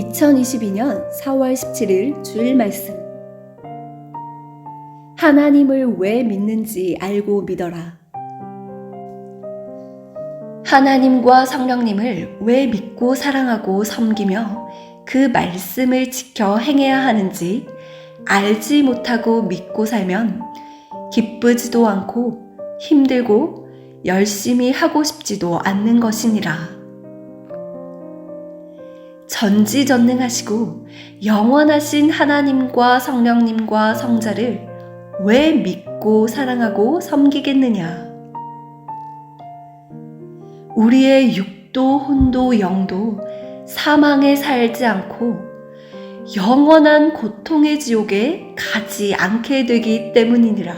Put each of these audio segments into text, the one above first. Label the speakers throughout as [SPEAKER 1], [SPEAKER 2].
[SPEAKER 1] 2022년 4월 17일 주일 말씀. 하나님을 왜 믿는지 알고 믿어라. 하나님과 성령님을 왜 믿고 사랑하고 섬기며 그 말씀을 지켜 행해야 하는지 알지 못하고 믿고 살면 기쁘지도 않고 힘들고 열심히 하고 싶지도 않는 것이니라. 전지전능하시고 영원하신 하나님과 성령님과 성자를 왜 믿고 사랑하고 섬기겠느냐? 우리의 육도, 혼도, 영도 사망에 살지 않고 영원한 고통의 지옥에 가지 않게 되기 때문이니라.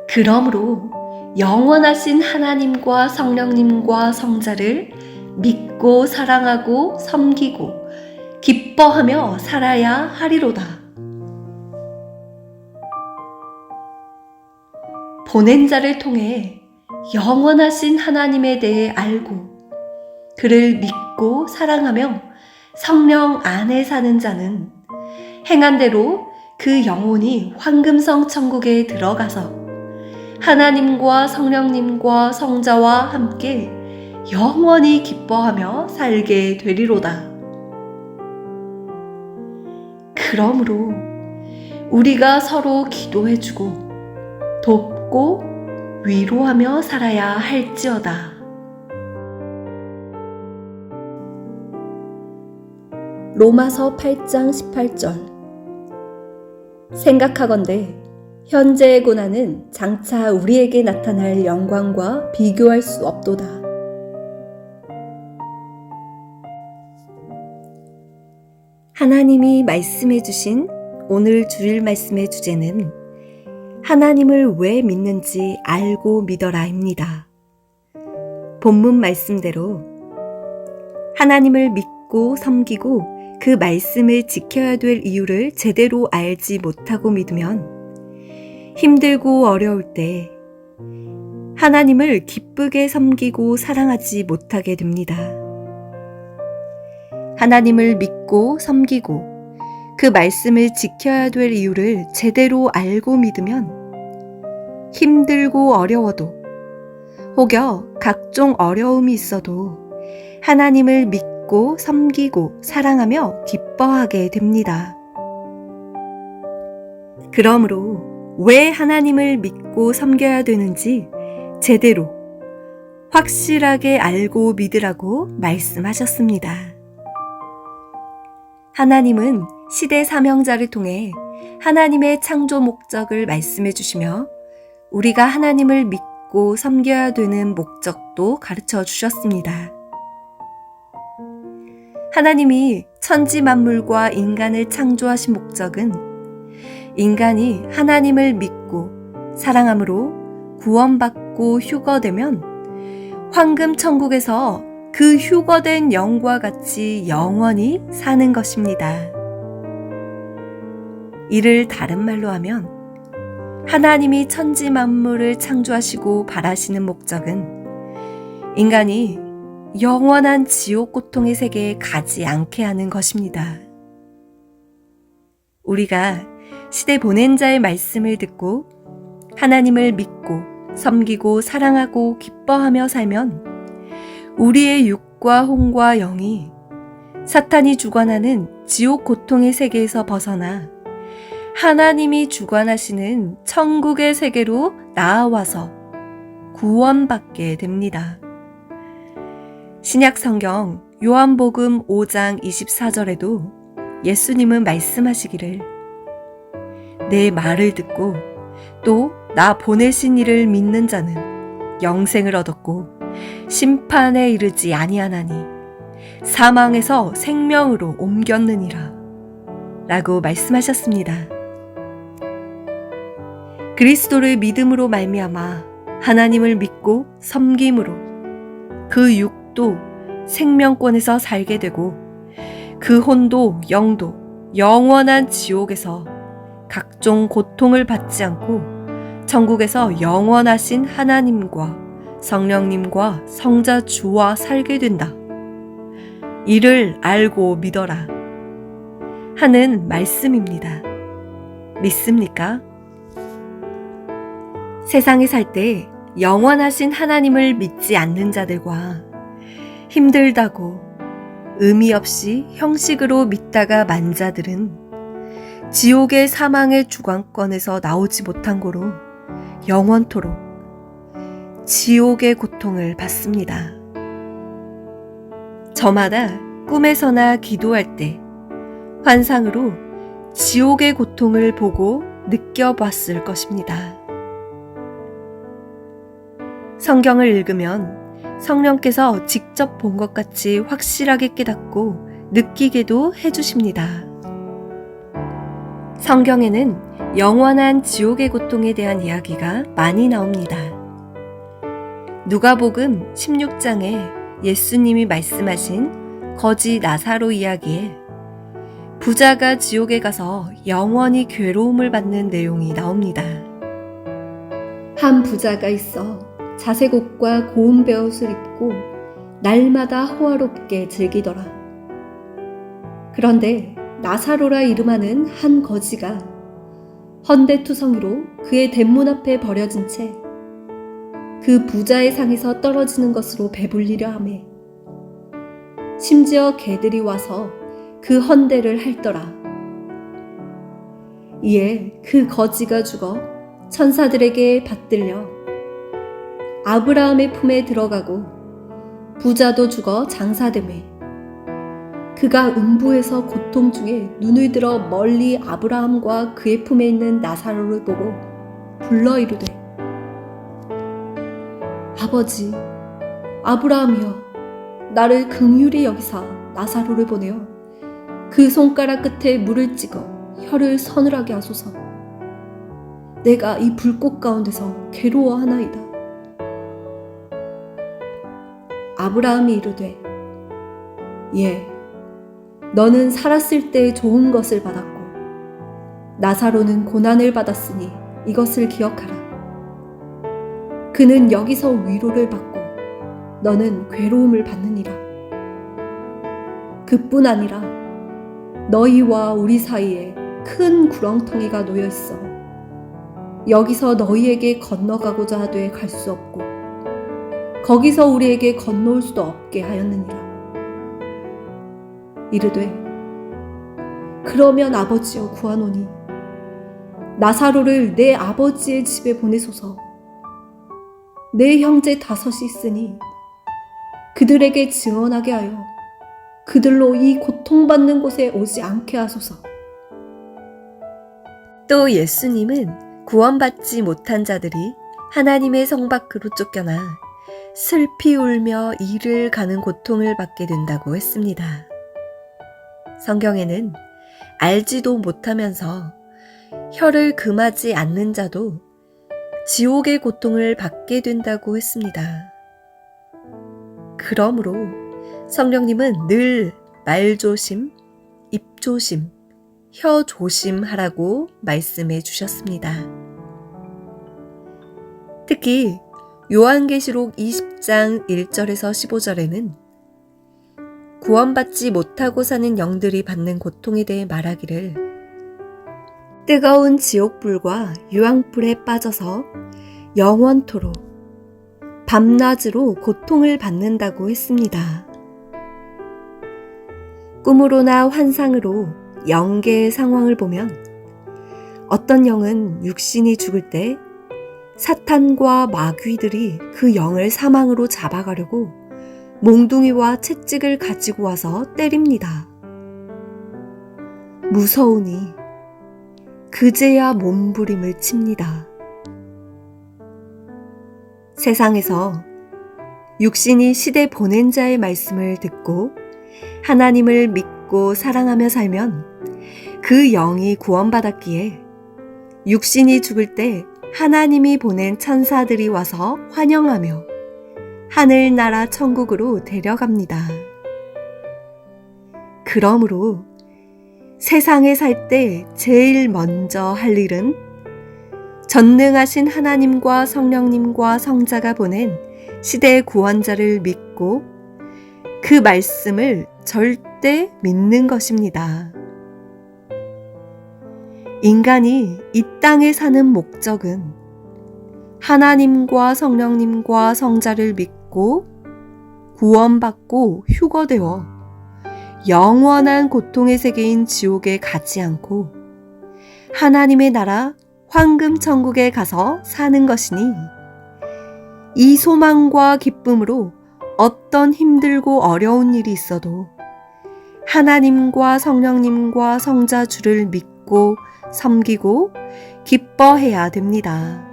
[SPEAKER 1] 그러므로 영원하신 하나님과 성령님과 성자를 믿고 사랑하고 섬기고 기뻐하며 살아야 하리로다. 보낸 자를 통해 영원하신 하나님에 대해 알고 그를 믿고 사랑하며 성령 안에 사는 자는 행한 대로 그 영혼이 황금성 천국에 들어가서 하나님과 성령님과 성자와 함께 영원히 기뻐하며 살게 되리로다. 그러므로 우리가 서로 기도해주고 돕고 위로하며 살아야 할지어다. 로마서 8장 18절. 생각하건대 현재의 고난은 장차 우리에게 나타날 영광과 비교할 수 없도다. 하나님이 말씀해 주신 오늘 주일 말씀의 주제는 하나님을 왜 믿는지 알고 믿어라입니다. 본문 말씀대로 하나님을 믿고 섬기고 그 말씀을 지켜야 될 이유를 제대로 알지 못하고 믿으면 힘들고 어려울 때 하나님을 기쁘게 섬기고 사랑하지 못하게 됩니다. 하나님을 믿고 섬기고 그 말씀을 지켜야 될 이유를 제대로 알고 믿으면 힘들고 어려워도 혹여 각종 어려움이 있어도 하나님을 믿고 섬기고 사랑하며 기뻐하게 됩니다. 그러므로 왜 하나님을 믿고 섬겨야 되는지 제대로 확실하게 알고 믿으라고 말씀하셨습니다. 하나님은 시대 사명자를 통해 하나님의 창조 목적을 말씀해 주시며 우리가 하나님을 믿고 섬겨야 되는 목적도 가르쳐 주셨습니다. 하나님이 천지 만물과 인간을 창조하신 목적은 인간이 하나님을 믿고 사랑함으로 구원받고 휴거되면 황금 천국에서 그 휴거된 영과 같이 영원히 사는 것입니다. 이를 다른 말로 하면 하나님이 천지 만물을 창조하시고 바라시는 목적은 인간이 영원한 지옥 고통의 세계에 가지 않게 하는 것입니다. 우리가 시대 보낸 자의 말씀을 듣고 하나님을 믿고 섬기고 사랑하고 기뻐하며 살면 우리의 육과 혼과 영이 사탄이 주관하는 지옥 고통의 세계에서 벗어나 하나님이 주관하시는 천국의 세계로 나아와서 구원받게 됩니다. 신약 성경 요한복음 5장 24절에도 예수님은 말씀하시기를 내 말을 듣고 또 나 보내신 이를 믿는 자는 영생을 얻었고 심판에 이르지 아니하나니 사망에서 생명으로 옮겼느니라 라고 말씀하셨습니다. 그리스도를 믿음으로 말미암아 하나님을 믿고 섬김으로 그 육도 생명권에서 살게 되고 그 혼도 영도 영원한 지옥에서 각종 고통을 받지 않고 천국에서 영원하신 하나님과 성령님과 성자 주와 살게 된다 이를 알고 믿어라 하는 말씀입니다. 믿습니까? 세상에 살 때 영원하신 하나님을 믿지 않는 자들과 힘들다고 의미 없이 형식으로 믿다가 만 자들은 지옥의 사망의 주관권에서 나오지 못한 고로 영원토록 지옥의 고통을 받습니다. 저마다 꿈에서나 기도할 때 환상으로 지옥의 고통을 보고 느껴봤을 것입니다. 성경을 읽으면 성령께서 직접 본 것 같이 확실하게 깨닫고 느끼게도 해주십니다. 성경에는 영원한 지옥의 고통에 대한 이야기가 많이 나옵니다. 누가복음 16장에 예수님이 말씀하신 거지 나사로 이야기에 부자가 지옥에 가서 영원히 괴로움을 받는 내용이 나옵니다. 한 부자가 있어 자색 옷과 고운 베옷을 입고 날마다 호화롭게 즐기더라. 그런데 나사로라 이름하는 한 거지가 헌데투성이로 그의 대문 앞에 버려진 채 그 부자의 상에서 떨어지는 것으로 배불리려 하매 심지어 개들이 와서 그 헌대를 핥더라. 이에 그 거지가 죽어 천사들에게 받들려 아브라함의 품에 들어가고 부자도 죽어 장사되매 그가 음부에서 고통 중에 눈을 들어 멀리 아브라함과 그의 품에 있는 나사로를 보고 불러 이르되 아버지 아브라함이여 나를 긍휼히 여기사 나사로를 보내어 그 손가락 끝에 물을 찍어 혀를 서늘하게 하소서. 내가 이 불꽃 가운데서 괴로워하나이다. 아브라함이 이르되 예, 너는 살았을 때 좋은 것을 받았고 나사로는 고난을 받았으니 이것을 기억하라. 그는 여기서 위로를 받고 너는 괴로움을 받느니라. 그뿐 아니라 너희와 우리 사이에 큰 구렁텅이가 놓여 있어 여기서 너희에게 건너가고자 하되 갈 수 없고 거기서 우리에게 건너올 수도 없게 하였느니라. 이르되 그러면 아버지여 구하노니 나사로를 내 아버지의 집에 보내소서. 내 형제 5이 있으니 그들에게 증언하게 하여 그들로 이 고통받는 곳에 오지 않게 하소서. 또 예수님은 구원받지 못한 자들이 하나님의 성 밖으로 쫓겨나 슬피 울며 이를 가는 고통을 받게 된다고 했습니다. 성경에는 알지도 못하면서 혀를 금하지 않는 자도 지옥의 고통을 받게 된다고 했습니다. 그러므로 성령님은 늘 말조심, 입조심, 혀조심하라고 말씀해 주셨습니다. 특히 요한계시록 20장 1절에서 15절에는 구원받지 못하고 사는 영들이 받는 고통에 대해 말하기를 뜨거운 지옥불과 유황불에 빠져서 영원토록 밤낮으로 고통을 받는다고 했습니다. 꿈으로나 환상으로 영계의 상황을 보면 어떤 영은 육신이 죽을 때 사탄과 마귀들이 그 영을 사망으로 잡아가려고 몽둥이와 채찍을 가지고 와서 때립니다. 무서우니 그제야 몸부림을 칩니다. 세상에서 육신이 시대 보낸 자의 말씀을 듣고 하나님을 믿고 사랑하며 살면 그 영이 구원받았기에 육신이 죽을 때 하나님이 보낸 천사들이 와서 환영하며 하늘나라 천국으로 데려갑니다. 그러므로 세상에 살 때 제일 먼저 할 일은 전능하신 하나님과 성령님과 성자가 보낸 시대의 구원자를 믿고 그 말씀을 절대 믿는 것입니다. 인간이 이 땅에 사는 목적은 하나님과 성령님과 성자를 믿고 구원받고 휴거되어 영원한 고통의 세계인 지옥에 가지 않고 하나님의 나라 황금 천국에 가서 사는 것이니, 이 소망과 기쁨으로 어떤 힘들고 어려운 일이 있어도 하나님과 성령님과 성자 주를 믿고 섬기고 기뻐해야 됩니다.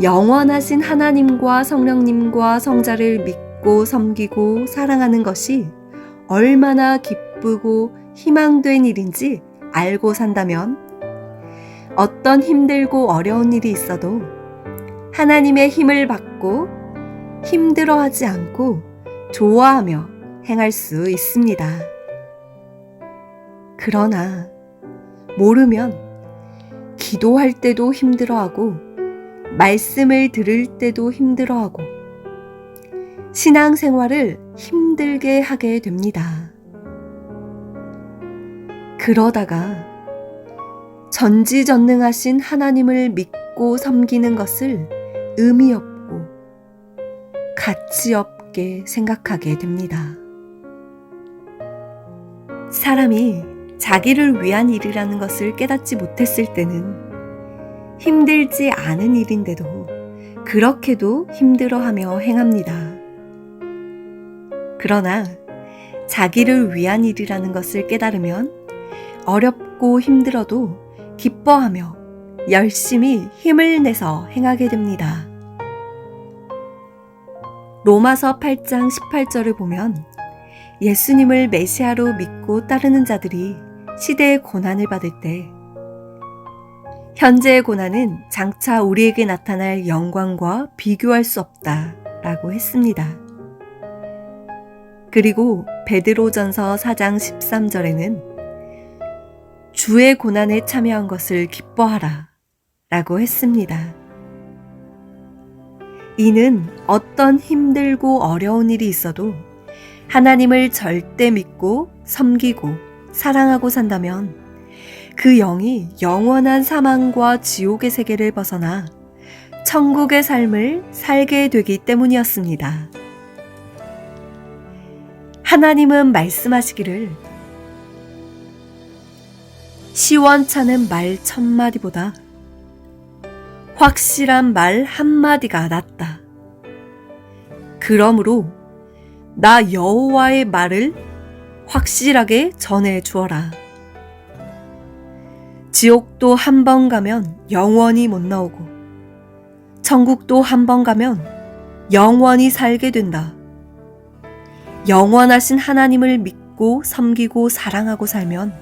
[SPEAKER 1] 영원하신 하나님과 성령님과 성자를 믿고 섬기고 사랑하는 것이 얼마나 기쁘고 희망된 일인지 알고 산다면, 어떤 힘들고 어려운 일이 있어도 하나님의 힘을 받고 힘들어하지 않고 좋아하며 행할 수 있습니다. 그러나 모르면 기도할 때도 힘들어하고 말씀을 들을 때도 힘들어하고 신앙생활을 힘들게 하게 됩니다. 그러다가 전지전능하신 하나님을 믿고 섬기는 것을 의미 없고 가치 없게 생각하게 됩니다. 사람이 자기를 위한 일이라는 것을 깨닫지 못했을 때는 힘들지 않은 일인데도 그렇게도 힘들어하며 행합니다. 그러나 자기를 위한 일이라는 것을 깨달으면 어렵고 힘들어도 기뻐하며 열심히 힘을 내서 행하게 됩니다. 로마서 8장 18절을 보면 예수님을 메시아로 믿고 따르는 자들이 시대의 고난을 받을 때 현재의 고난은 장차 우리에게 나타날 영광과 비교할 수 없다라고 했습니다. 그리고 베드로전서 4장 13절에는 주의 고난에 참여한 것을 기뻐하라 라고 했습니다. 이는 어떤 힘들고 어려운 일이 있어도 하나님을 절대 믿고 섬기고 사랑하고 산다면 그 영이 영원한 사망과 지옥의 세계를 벗어나 천국의 삶을 살게 되기 때문이었습니다. 하나님은 말씀하시기를 시원찮은 말 1000마디보다 확실한 말 1마디가 낫다. 그러므로 나 여호와의 말을 확실하게 전해 주어라. 지옥도 한 번 가면 영원히 못 나오고 천국도 한 번 가면 영원히 살게 된다. 영원하신 하나님을 믿고 섬기고 사랑하고 살면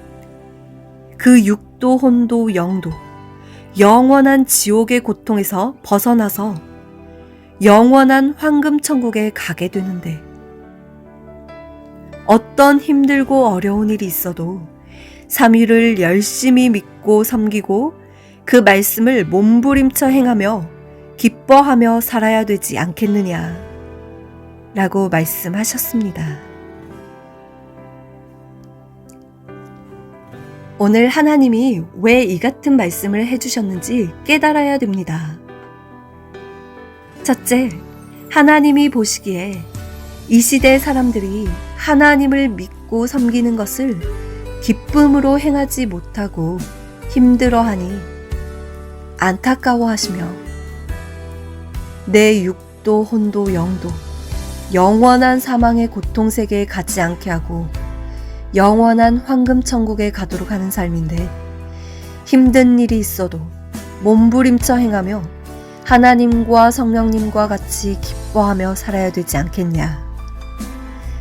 [SPEAKER 1] 그 육도 혼도 영도 영원한 지옥의 고통에서 벗어나서 영원한 황금 천국에 가게 되는데, 어떤 힘들고 어려운 일이 있어도 삼위를 열심히 믿고 섬기고 그 말씀을 몸부림쳐 행하며 기뻐하며 살아야 되지 않겠느냐 라고 말씀하셨습니다. 오늘 하나님이 왜 이 같은 말씀을 해주셨는지 깨달아야 됩니다. 첫째, 하나님이 보시기에 이 시대 사람들이 하나님을 믿고 섬기는 것을 기쁨으로 행하지 못하고 힘들어하니 안타까워하시며 내 육도 혼도 영도 영원한 사망의 고통세계에 가지 않게 하고 영원한 황금 천국에 가도록 하는 삶인데, 힘든 일이 있어도 몸부림쳐 행하며 하나님과 성령님과 같이 기뻐하며 살아야 되지 않겠냐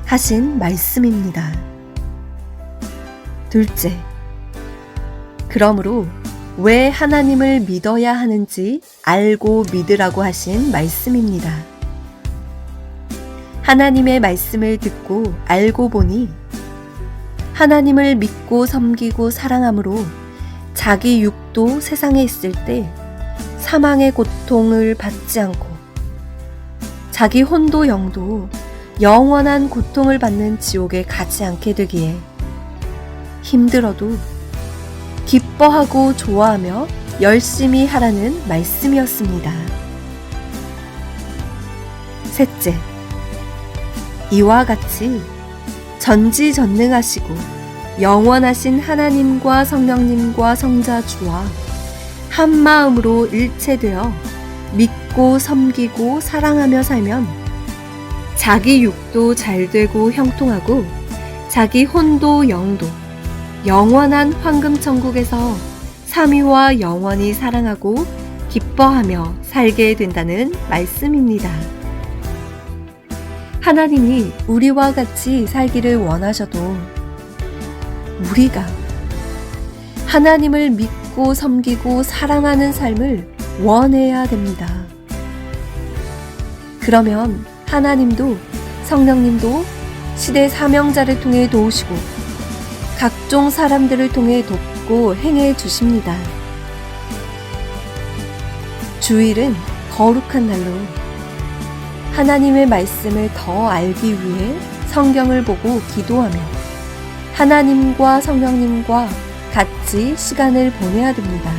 [SPEAKER 1] 하신 말씀입니다. 둘째, 그러므로 왜 하나님을 믿어야 하는지 알고 믿으라고 하신 말씀입니다. 하나님의 말씀을 듣고 알고 보니 하나님을 믿고 섬기고 사랑함으로 자기 육도 세상에 있을 때 사망의 고통을 받지 않고 자기 혼도 영도 영원한 고통을 받는 지옥에 가지 않게 되기에 힘들어도 기뻐하고 좋아하며 열심히 하라는 말씀이었습니다. 셋째, 이와 같이 전지전능하시고 영원하신 하나님과 성령님과 성자 주와 한 마음으로 일체되어 믿고 섬기고 사랑하며 살면 자기 육도 잘되고 형통하고 자기 혼도 영도 영원한 황금천국에서 삼위와 영원히 사랑하고 기뻐하며 살게 된다는 말씀입니다. 하나님이 우리와 같이 살기를 원하셔도 우리가 하나님을 믿고 섬기고 사랑하는 삶을 원해야 됩니다. 그러면 하나님도 성령님도 시대 사명자를 통해 도우시고 각종 사람들을 통해 돕고 행해 주십니다. 주일은 거룩한 날로 하나님의 말씀을 더 알기 위해 성경을 보고 기도하며 하나님과 성령님과 같이 시간을 보내야 됩니다.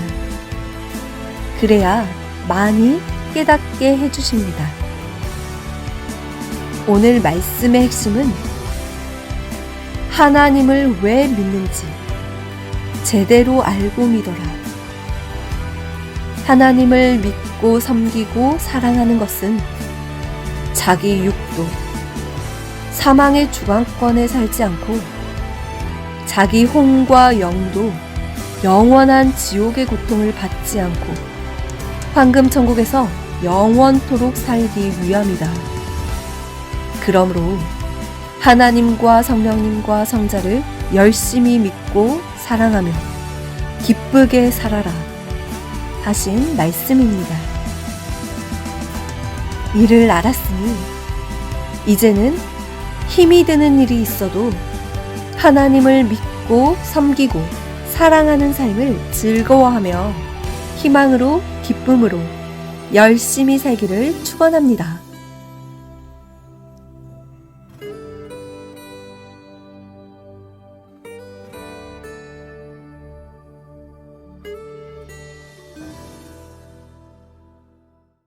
[SPEAKER 1] 그래야 많이 깨닫게 해주십니다. 오늘 말씀의 핵심은 하나님을 왜 믿는지 제대로 알고 믿어라. 하나님을 믿고 섬기고 사랑하는 것은 자기 육도, 사망의 주관권에 살지 않고 자기 혼과 영도 영원한 지옥의 고통을 받지 않고 황금천국에서 영원토록 살기 위함이다. 그러므로 하나님과 성령님과 성자를 열심히 믿고 사랑하며 기쁘게 살아라 하신 말씀입니다. 이를 알았으니 이제는 힘이 드는 일이 있어도 하나님을 믿고 섬기고 사랑하는 삶을 즐거워하며 희망으로 기쁨으로 열심히 살기를 축원합니다.